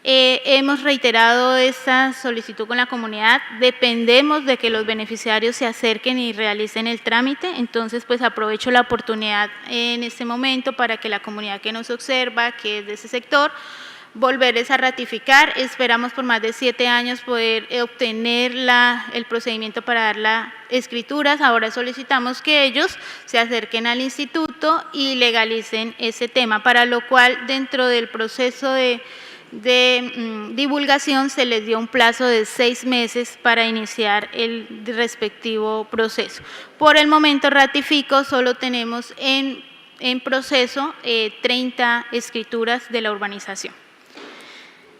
Hemos reiterado esta solicitud con la comunidad, dependemos de que los beneficiarios se acerquen y realicen el trámite, entonces pues aprovecho la oportunidad en este momento para que la comunidad que nos observa, que es de ese sector, volverles a ratificar. Esperamos por más de 7 años poder obtener el procedimiento para dar las escrituras. Ahora solicitamos que ellos se acerquen al instituto y legalicen ese tema, para lo cual dentro del proceso de divulgación se les dio un plazo de 6 meses para iniciar el respectivo proceso. Por el momento ratifico, solo tenemos en proceso 30 escrituras de la urbanización.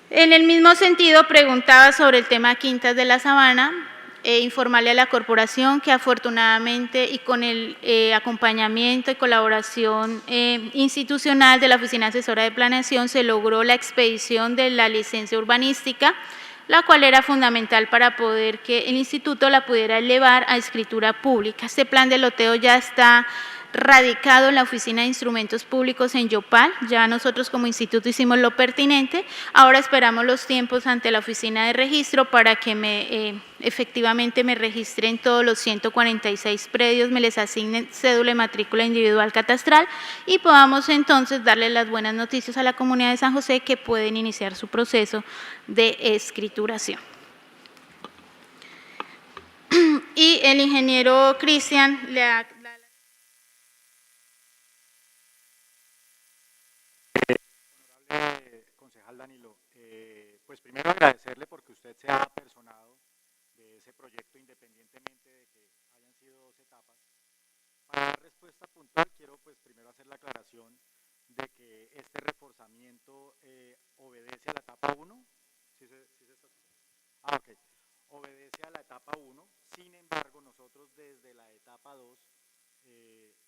En el mismo sentido, preguntaba sobre el tema Quintas de la Sabana, informarle a la corporación que afortunadamente y con el acompañamiento y colaboración institucional de la Oficina Asesora de Planeación se logró la expedición de la licencia urbanística, la cual era fundamental para poder que el instituto la pudiera elevar a escritura pública. Este plan de loteo ya está radicado en la Oficina de Instrumentos Públicos en Yopal, ya nosotros como instituto hicimos lo pertinente, ahora esperamos los tiempos ante la Oficina de Registro para que efectivamente me registren todos los 146 predios, me les asignen cédula de matrícula individual catastral y podamos entonces darle las buenas noticias a la comunidad de San José que pueden iniciar su proceso de escrituración. Y el ingeniero Cristian le ha… concejal Danilo. Pues primero agradecerle porque usted se ha apersonado de ese proyecto independientemente de que hayan sido 2 etapas. Para dar respuesta puntual quiero pues primero hacer la aclaración de que este reforzamiento obedece a la etapa 1. ¿Sí se está escuchando? Ok. Obedece a la etapa 1, sin embargo nosotros desde la etapa 2,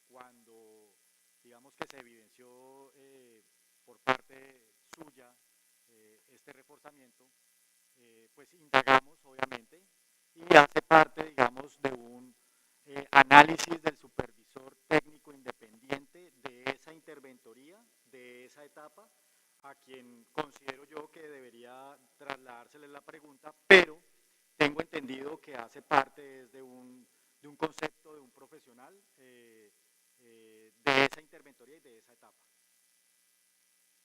cuando digamos que se evidenció por parte suya este reforzamiento, pues indagamos obviamente y hace parte digamos de un análisis del supervisor técnico independiente de esa interventoría, de esa etapa, a quien considero yo que debería trasladársele la pregunta, pero tengo entendido que hace parte de un concepto, de un profesional de esa interventoría y de esa etapa.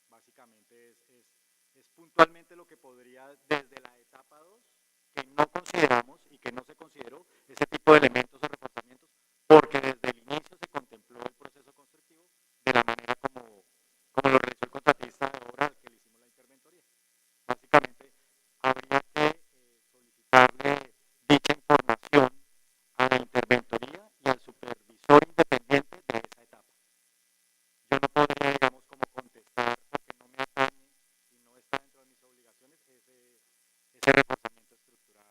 Básicamente es puntualmente lo que podría desde la etapa 2, que no consideramos y que no se consideró ese tipo de elementos o reforzamientos, porque desde el inicio se contempló el proceso constructivo de la manera como lo realizó el contratista de obra al que le hicimos la interventoría. Básicamente, habría que solicitarle dicha información a la interventoría y al supervisor independiente de esa etapa. Yo no podría, digamos, como contestar porque no me atañe y no está dentro de mis obligaciones ese reforzamiento estructural,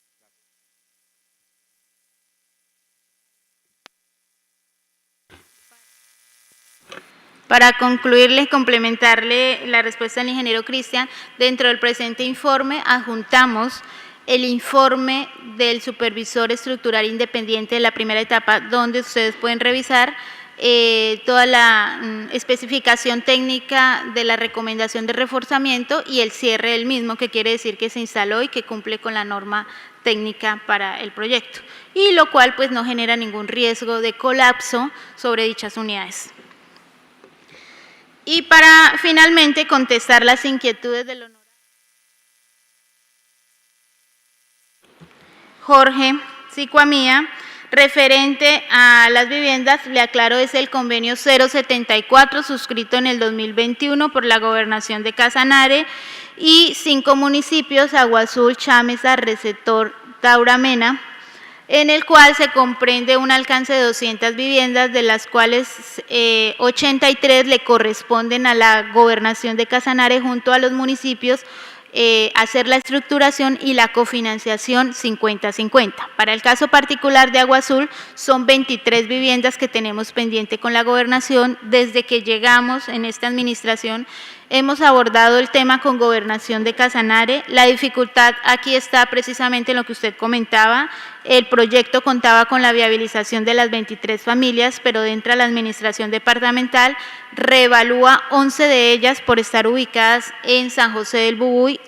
honorable. Gracias. Para concluirle y complementarle la respuesta del ingeniero Cristian, dentro del presente informe adjuntamos el informe del supervisor estructural independiente de la primera etapa, donde ustedes pueden revisar toda la especificación técnica de la recomendación de reforzamiento y el cierre del mismo, que quiere decir que se instaló y que cumple con la norma técnica para el proyecto, y lo cual pues no genera ningún riesgo de colapso sobre dichas unidades. Y para finalmente contestar las inquietudes del honorable Jorge Sicuamía, referente a las viviendas, le aclaro, es el convenio 074 suscrito en el 2021 por la Gobernación de Casanare y 5 municipios, Agua Azul, Chámeza, Receptor, Tauramena, en el cual se comprende un alcance de 200 viviendas, de las cuales 83 le corresponden a la Gobernación de Casanare junto a los municipios, hacer la estructuración y la cofinanciación 50-50. Para el caso particular de Agua Azul, son 23 viviendas que tenemos pendiente con la Gobernación. Desde que llegamos en esta administración, hemos abordado el tema con Gobernación de Casanare. La dificultad aquí está precisamente en lo que usted comentaba. El proyecto contaba con la viabilización de las 23 familias, pero dentro de la administración departamental reevalúa 11 de ellas por estar ubicadas en San José del Bubuy,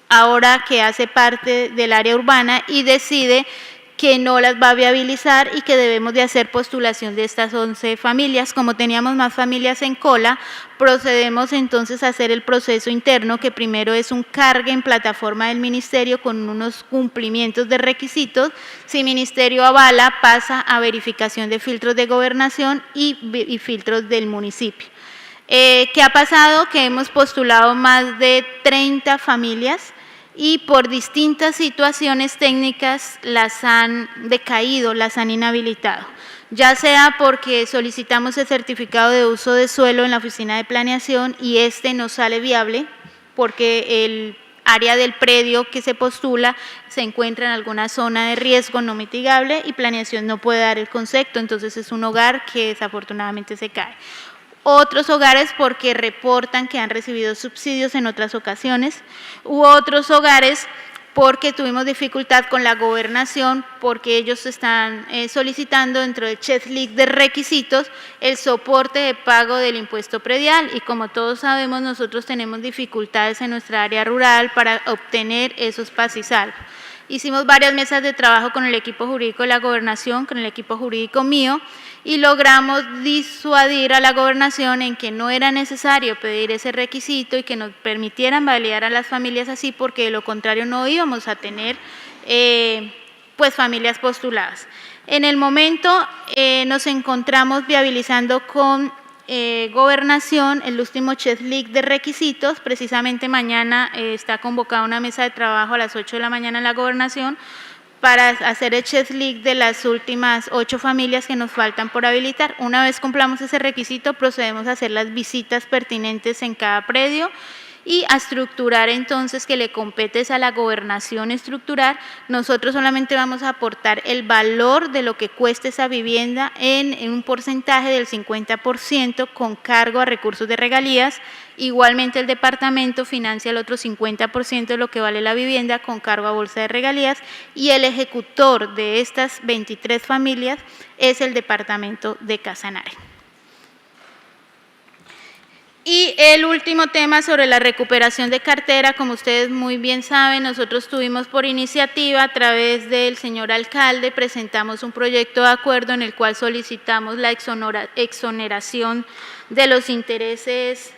ahora que hace parte del área urbana, y decide que no las va a viabilizar y que debemos de hacer postulación de estas 11 familias. Como teníamos más familias en cola, procedemos entonces a hacer el proceso interno, que primero es un cargue en plataforma del ministerio con unos cumplimientos de requisitos. Si ministerio avala, pasa a verificación de filtros de gobernación y filtros del municipio. ¿Qué ha pasado? Que hemos postulado más de 30 familias y por distintas situaciones técnicas las han decaído, las han inhabilitado, ya sea porque solicitamos el certificado de uso de suelo en la oficina de planeación y este no sale viable porque el área del predio que se postula se encuentra en alguna zona de riesgo no mitigable y planeación no puede dar el concepto, entonces es un hogar que desafortunadamente se cae. Otros hogares porque reportan que han recibido subsidios en otras ocasiones, u otros hogares porque tuvimos dificultad con la gobernación, porque ellos están solicitando dentro del checklist de requisitos el soporte de pago del impuesto predial, y como todos sabemos, nosotros tenemos dificultades en nuestra área rural para obtener esos paz y salvo. Hicimos varias mesas de trabajo con el equipo jurídico de la gobernación, con el equipo jurídico mío, y logramos disuadir a la gobernación en que no era necesario pedir ese requisito y que nos permitieran validar a las familias así, porque de lo contrario no íbamos a tener pues familias postuladas. En el momento nos encontramos viabilizando con Gobernación el último checklist de requisitos. Precisamente mañana está convocada una mesa de trabajo a las 8 de la mañana en la Gobernación para hacer el checklist de las últimas 8 familias que nos faltan por habilitar. Una vez cumplamos ese requisito, procedemos a hacer las visitas pertinentes en cada predio y a estructurar entonces, que le compete a la Gobernación estructurar. Nosotros solamente vamos a aportar el valor de lo que cueste esa vivienda en un porcentaje del 50% con cargo a recursos de regalías. Igualmente el departamento financia el otro 50% de lo que vale la vivienda con cargo a bolsa de regalías, y el ejecutor de estas 23 familias es el departamento de Casanare. Y el último tema sobre la recuperación de cartera, como ustedes muy bien saben, nosotros tuvimos por iniciativa a través del señor alcalde, presentamos un proyecto de acuerdo en el cual solicitamos la exoneración de los intereses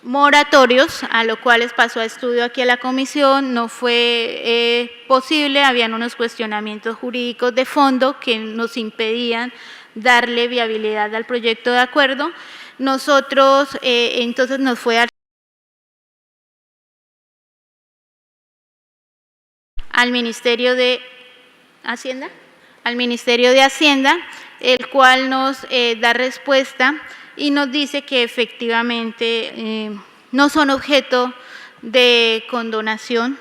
moratorios, a lo cual pasó a estudio aquí a la comisión. No fue posible, habían unos cuestionamientos jurídicos de fondo que nos impedían darle viabilidad al proyecto de acuerdo. Nosotros entonces nos fue al Ministerio de Hacienda, el cual nos da respuesta y nos dice que efectivamente no son objeto de condonación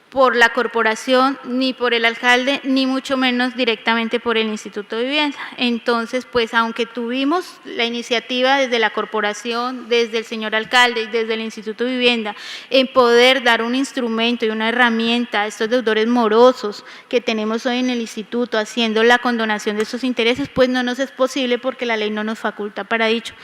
por la corporación, ni por el alcalde, ni mucho menos directamente por el Instituto de Vivienda. Entonces, pues aunque tuvimos la iniciativa desde la corporación, desde el señor alcalde y desde el Instituto de Vivienda, en poder dar un instrumento y una herramienta a estos deudores morosos que tenemos hoy en el instituto, haciendo la condonación de estos intereses, pues no nos es posible porque la ley no nos faculta para dicho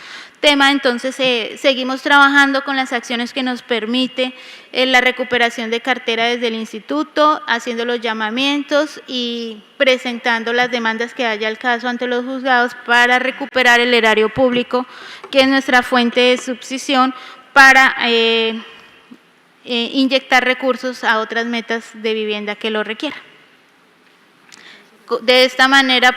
tema. Entonces seguimos trabajando con las acciones que nos permite la recuperación de cartera desde el instituto, haciendo los llamamientos y presentando las demandas que haya el caso ante los juzgados para recuperar el erario público, que es nuestra fuente de subsidición, para inyectar recursos a otras metas de vivienda que lo requieran. De esta manera,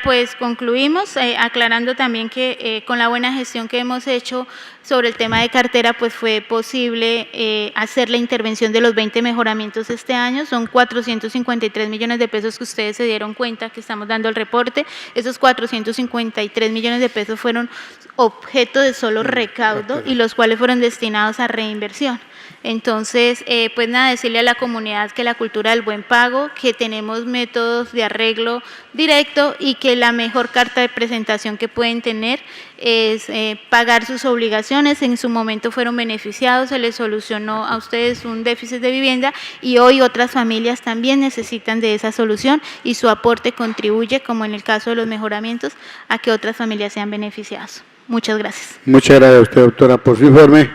pues concluimos, aclarando también que con la buena gestión que hemos hecho sobre el tema de cartera, pues fue posible hacer la intervención de los 20 mejoramientos este año. Son 453 millones de pesos que ustedes se dieron cuenta que estamos dando el reporte. Esos 453 millones de pesos fueron objeto de solo recaudo y los cuales fueron destinados a reinversión. Entonces, pues nada, decirle a la comunidad que la cultura del buen pago, que tenemos métodos de arreglo directo y que la mejor carta de presentación que pueden tener es pagar sus obligaciones. En su momento fueron beneficiados, se les solucionó a ustedes un déficit de vivienda y hoy otras familias también necesitan de esa solución y su aporte contribuye, como en el caso de los mejoramientos, a que otras familias sean beneficiadas. Muchas gracias. Muchas gracias a usted, doctora, por su informe.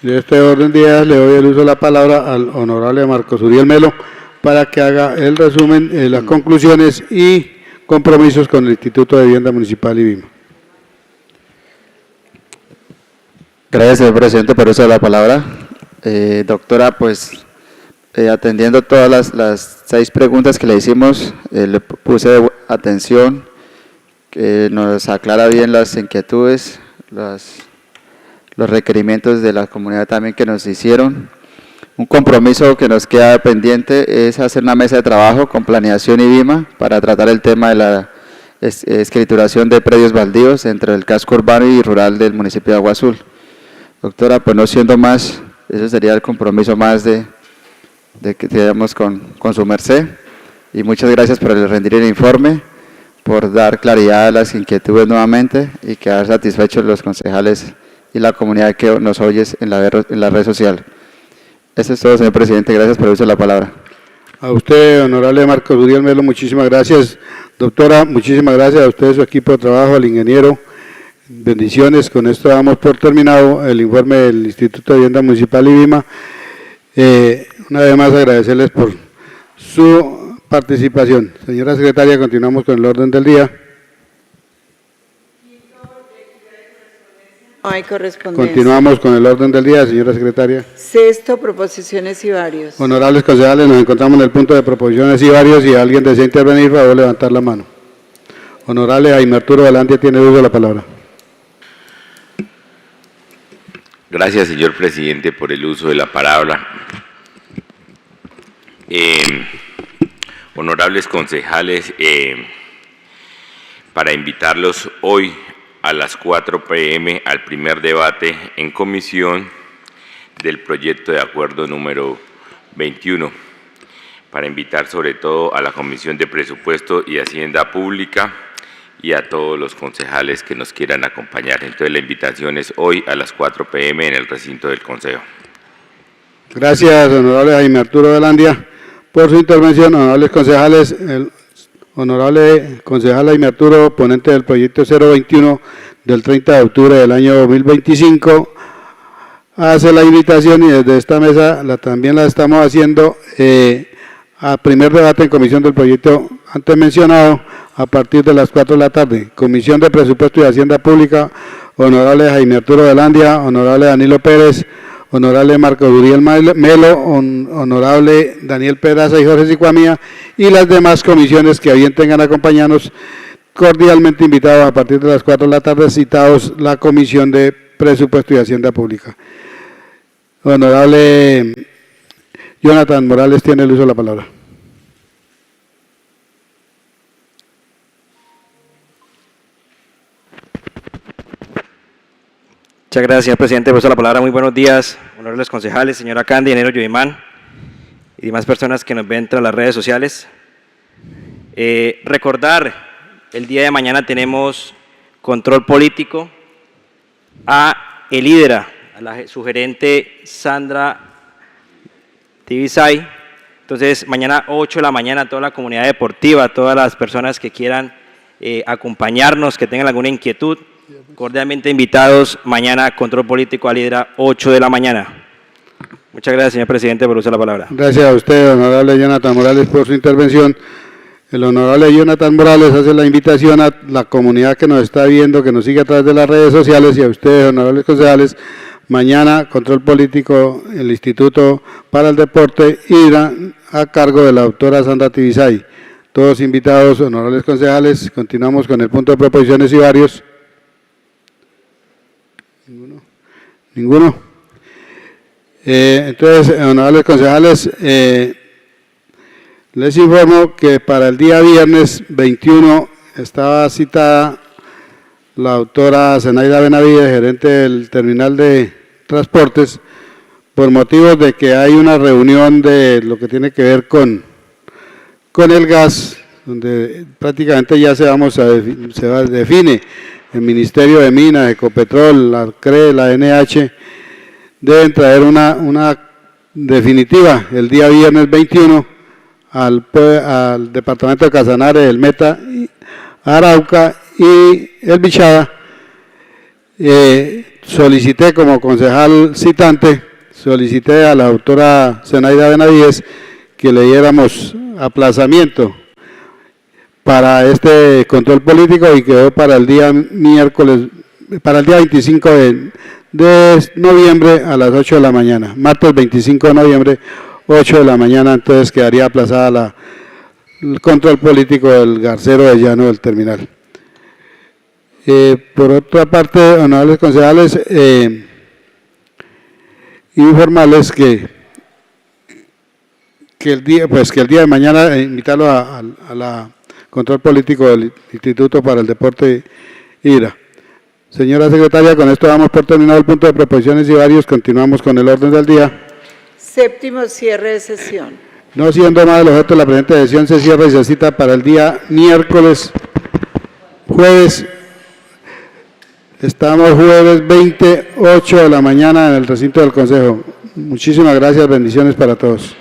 De este orden de ideas le doy el uso de la palabra al honorable Marcos Uriel Melo para que haga el resumen, las conclusiones y compromisos con el Instituto de Vivienda Municipal IVIMA. Gracias, señor presidente, por eso de la palabra. Doctora, pues atendiendo todas las 6 preguntas que le hicimos, le puse atención, que nos aclara bien las inquietudes, los requerimientos de la comunidad también que nos hicieron. Un compromiso que nos queda pendiente es hacer una mesa de trabajo con planeación y VIMA para tratar el tema de la escrituración de predios baldíos entre el casco urbano y rural del municipio de Agua Azul. Doctora, pues no siendo más, ese sería el compromiso más de que tenemos con su merced, y muchas gracias por rendir el informe, por dar claridad a las inquietudes nuevamente y quedar satisfechos los concejales y la comunidad que nos oye en la red social. Eso es todo, señor presidente. Gracias por el uso de la palabra. A usted, honorable Marcos Uriel Melo, muchísimas gracias. Doctora, muchísimas gracias a usted, su equipo de trabajo, al ingeniero. Bendiciones. Con esto damos por terminado el informe del Instituto de Vivienda Municipal IVIMA. Una vez más agradecerles por su participación. Señora secretaria, continuamos con el orden del día. No hay correspondencia. Continuamos con el orden del día, señora secretaria. Sexto, proposiciones y varios. Honorables concejales, nos encontramos en el punto de proposiciones y varios. Si alguien desea intervenir, por favor levantar la mano. Honorable Jaime Arturo Velandia tiene uso de la palabra. Gracias, señor presidente, por el uso de la palabra. Honorables concejales, para invitarlos hoy a las 4 p.m. al primer debate en comisión del proyecto de acuerdo número 21, para invitar sobre todo a la Comisión de Presupuesto y Hacienda Pública y a todos los concejales que nos quieran acompañar. Entonces, la invitación es hoy a las 4 p.m. en el recinto del Consejo. Gracias, honorable Jaime Arturo Velandia, por su intervención. Honorables concejales, el honorable concejal Jaime Arturo, ponente del proyecto 021 del 30 de octubre del año 2025, hace la invitación y desde esta mesa también la estamos haciendo a primer debate en comisión del proyecto antes mencionado a partir de las 4 de la tarde. Comisión de Presupuesto y Hacienda Pública, honorable Jaime Arturo Velandia, honorable Danilo Pérez, honorable Marco Duriel Melo, honorable Daniel Pedraza y Jorge Sicuamía, y las demás comisiones que bien tengan acompañarnos, cordialmente invitados a partir de las 4 de la tarde, citados la Comisión de Presupuesto y Hacienda Pública. Honorable Jonathan Morales tiene el uso de la palabra. Muchas gracias, señor presidente, por la palabra. Muy buenos días, honorables concejales, señora Candy, ingeniero Yoimán y demás personas que nos ven tras las redes sociales. Recordar, el día de mañana tenemos control político a el lídera, a la sugerente Sandra Tibisay. Entonces, mañana 8 de la mañana, toda la comunidad deportiva, todas las personas que quieran acompañarnos, que tengan alguna inquietud, cordialmente invitados mañana a control político a Lidera, 8 de la mañana. Muchas gracias, señor presidente, por usar la palabra. Gracias a usted, honorable Jonathan Morales, por su intervención. El honorable Jonathan Morales hace la invitación a la comunidad que nos está viendo, que nos sigue a través de las redes sociales, y a ustedes, honorables concejales, mañana control político, el Instituto para el Deporte, irá a cargo de la doctora Sandra Tibisay. Todos invitados, honorables concejales. Continuamos con el punto de proposiciones y varios. Ninguno. Entonces, honorables concejales, les informo que para el día viernes 21 estaba citada la doctora Zenaida Benavides, gerente del terminal de transportes, por motivos de que hay una reunión de lo que tiene que ver con el gas, donde prácticamente ya se define el Ministerio de Minas, Ecopetrol, la CRE, la NH, deben traer una definitiva el día viernes 21 al departamento de Casanare, el Meta, Arauca y el Bichada. Solicité como concejal citante, solicité a la doctora Zenaida Benavides que le diéramos aplazamiento para este control político y quedó para el día miércoles, para el día 25 de noviembre a las 8 de la mañana, martes 25 de noviembre, 8 de la mañana, entonces quedaría aplazada el control político del Garcero de Llano del terminal. Por otra parte, honorables concejales, informarles que el día de mañana invitarlo a la control político del Instituto para el Deporte IRA. Señora secretaria, con esto damos por terminado el punto de proposiciones y varios. Continuamos con el orden del día. Séptimo cierre de sesión. No siendo más el objeto de la presente sesión, se cierra y se cita para el día jueves. Estamos jueves 28 de la mañana en el recinto del Consejo. Muchísimas gracias, bendiciones para todos.